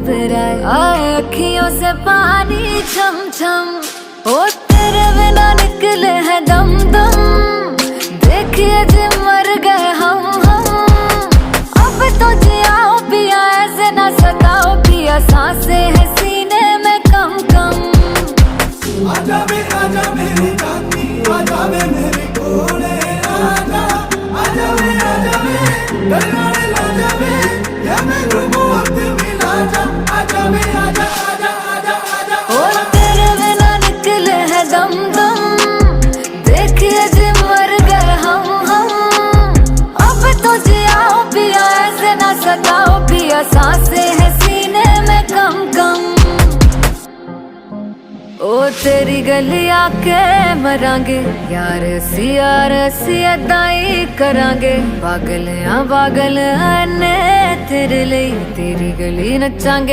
घबराए आए अखियों से पानी छम छम, ओ तेरे बिना निकले हैं दम दम। देखिए जी मर गए हम अब तो जियाओ पिया ऐसे ना सताओ पिया, सांसें है सीने में कम कम। आजा मेरी चांदी, आजा मेरे कोने आजा, आजा या मैं घूमूं मिला जा, आजा आजा आजा आजा आजा। ओ तेरे बिना निकले हैं दम दम, देखिए जी मर गए हम अब तो जियाओ पिया ऐसे ना सताओ पिया, सांसें है सीने में कम कम। ओ तेरी गली आके मरांगे यार असी अदाई करांगे, पागल हाँ पागल ने तेरे लिए तेरी गली नचांगे।